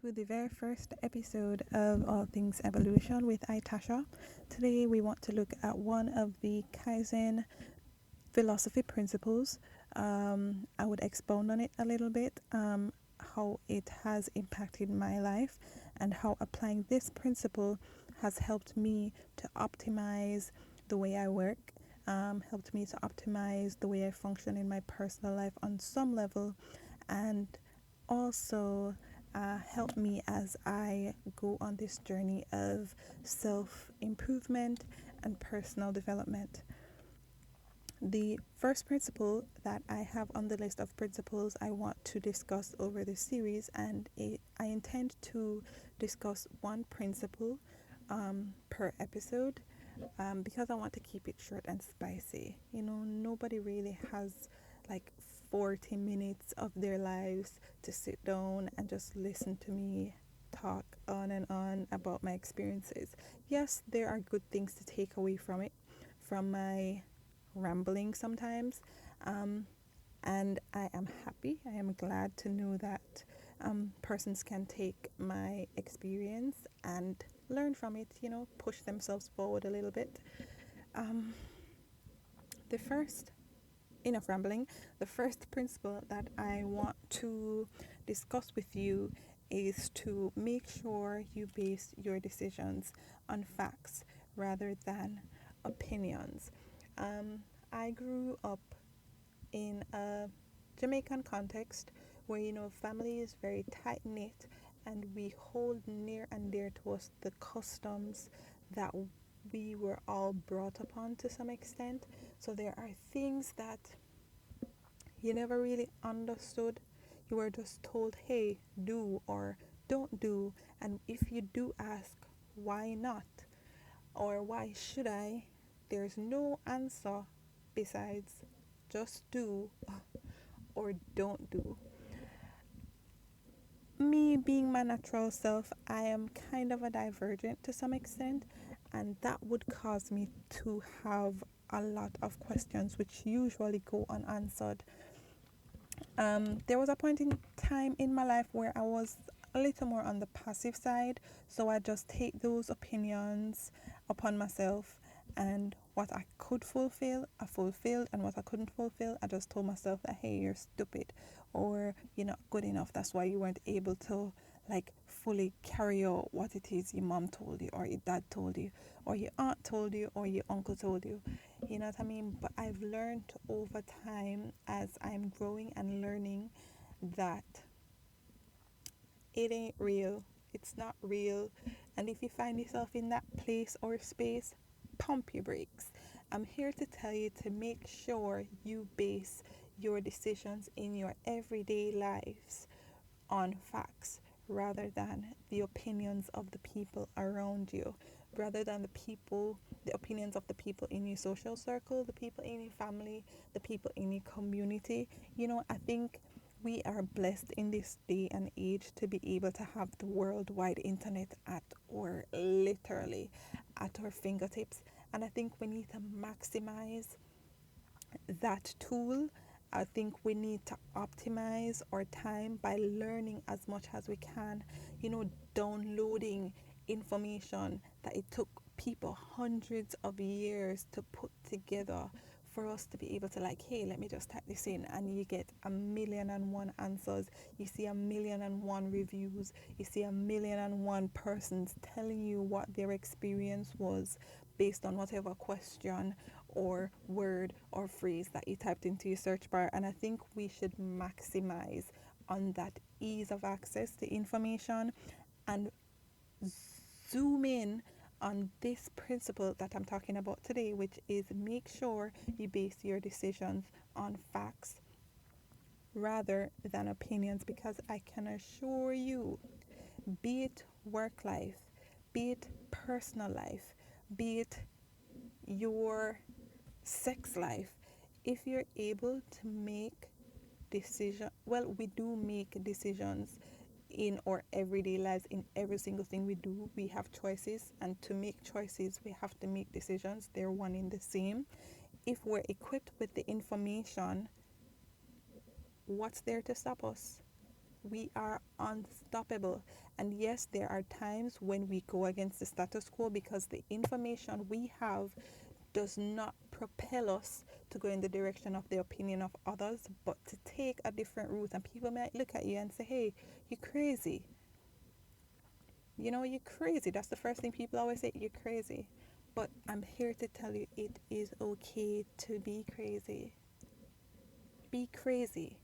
to the very first episode of All Things Evolution with Tasha. Today we want to look at one of the Kaizen philosophy principles. I would expound on it a little bit, how it has impacted my life and how applying this principle has helped me to optimize the way I work, helped me to optimize the way I function in my personal life on some level, and also help me as I go on this journey of self improvement and personal development. The first principle that I have on the list of principles I want to discuss over this series, and I intend to discuss one principle per episode, because I want to keep it short and spicy. Nobody really has like 40 minutes of their lives to sit down and just listen to me talk on and on about my experiences. Yes, there are good things to take away from it, from my rambling sometimes. And I am happy, I am glad to know that persons can take my experience and learn from it, push themselves forward a little bit. Um, the first, enough rambling, the first principle that I want to discuss with you is to make sure you base your decisions on facts rather than opinions. I grew up in a Jamaican context where family is very tight knit, and we hold near and dear to us the customs that we were all brought upon to some extent. So there are things that you never really understood. You were just told, hey, do or don't do. And if you do ask, why not? Or why should I? There's no answer besides just do or don't do. Me being my natural self, I am kind of a divergent to some extent, and that would cause me to have a lot of questions which usually go unanswered. There was a point in time in my life where I was a little more on the passive side, so I just take those opinions upon myself, and what I could fulfill, I fulfilled, and what I couldn't fulfill, I just told myself that, hey, you're stupid, or you're not good enough. That's why you weren't able to like fully carry out what it is your mom told you, or your dad told you, or your aunt told you, or your uncle told you. You know what I mean? But I've learned over time, as I'm growing and learning, that it ain't real. It's not real. And if you find yourself in that place or space, pump your brakes. I'm here to tell you to make sure you base your decisions in your everyday lives on facts rather than the opinions of the people around you, rather than the opinions of the people in your social circle, the people in your family, the people in your community. I think we are blessed in this day and age to be able to have the worldwide internet literally at our fingertips. And I think we need to maximize that tool. I think we need to optimize our time by learning as much as we can, downloading information that it took people hundreds of years to put together for us to be able to, like, hey, let me just type this in, and you get 1,000,001 answers. You see 1,000,001 reviews. You see 1,000,001 persons telling you what their experience was based on whatever question or word or phrase that you typed into your search bar. And I think we should maximize on that ease of access to information and zoom in on this principle that I'm talking about today, which is make sure you base your decisions on facts rather than opinions, because I can assure you, be it work life, be it personal life, be it your sex life, if you're able to make we do make decisions in our everyday lives. In every single thing we do, we have choices, and to make choices we have to make decisions. They're one in the same. If we're equipped with the information, what's there to stop us? We are unstoppable. And yes, there are times when we go against the status quo because the information we have does not propel us to go in the direction of the opinion of others, but to take a different route. And people might look at you and say, hey, you're crazy. You're crazy. That's the first thing people always say, you're crazy. But I'm here to tell you it is okay to be crazy. Be crazy.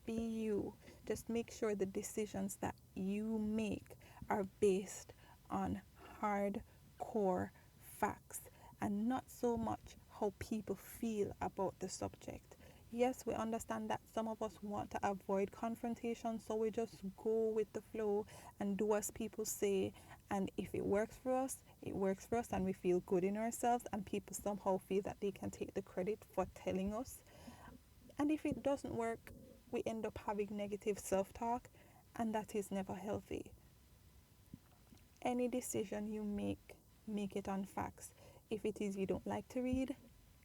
Be you. Just make sure the decisions that you make are based on hardcore facts and not so much how people feel about the subject. Yes, we understand that some of us want to avoid confrontation, so we just go with the flow and do as people say. And if it works for us, it works for us, and we feel good in ourselves, and people somehow feel that they can take the credit for telling us. And if it doesn't work, we end up having negative self talk, and that is never healthy. Any decision you make it on facts. If it is you don't like to read,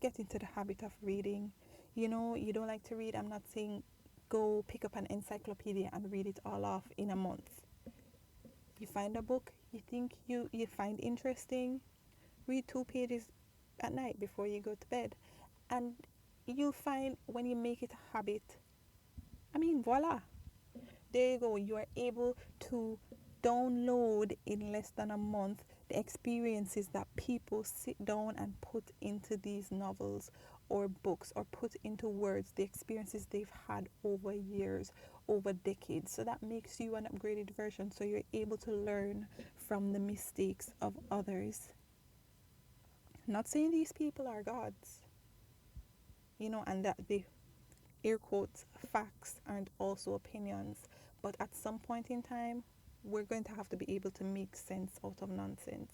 get into the habit of reading. You don't like to read, I'm not saying go pick up an encyclopedia and read it all off in a month. You find a book you think you find interesting, read 2 pages at night before you go to bed. And you'll find when you make it a habit, voila, there you go. You are able to download in less than a month the experiences that people sit down and put into these novels or books, or put into words, the experiences they've had over years, over decades. So that makes you an upgraded version, so you're able to learn from the mistakes of others. Not saying these people are gods, and that the air quotes facts aren't also opinions, but at some point in time we're going to have to be able to make sense out of nonsense.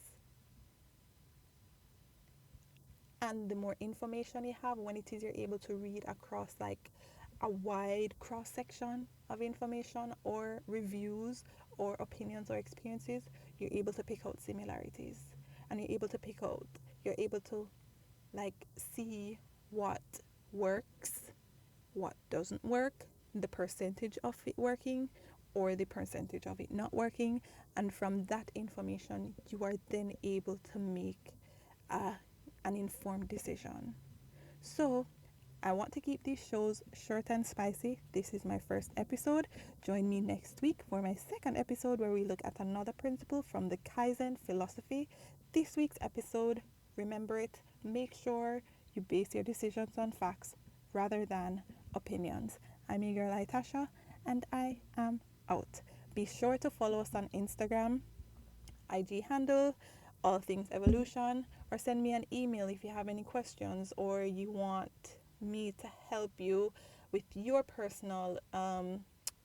And the more information you have, when it is you're able to read across like a wide cross section of information or reviews or opinions or experiences, you're able to pick out similarities, and you're able to like see what works, what doesn't work, the percentage of it working or the percentage of it not working. And from that information, you are then able to make an informed decision. So, I want to keep these shows short and spicy. This is my first episode. Join me next week for my second episode, where we look at another principle from the Kaizen philosophy. This week's episode, remember it, make sure you base your decisions on facts rather than opinions. I'm your girl Tasha, and I am out. Be sure to follow us on Instagram, IG handle AllThingsEvolution, or send me an email if you have any questions, or you want me to help you with your personal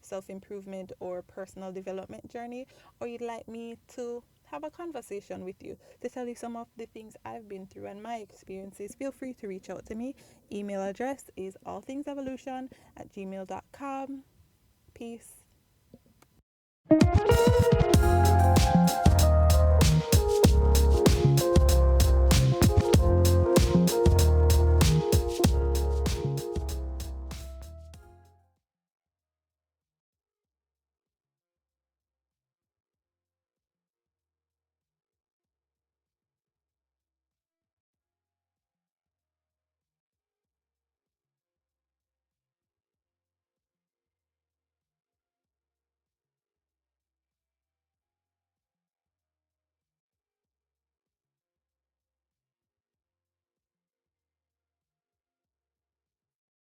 self-improvement or personal development journey, or you'd like me to have a conversation with you to tell you some of the things I've been through and my experiences, feel free to reach out to me. Email address is allthingsevolution@gmail.com. Peace.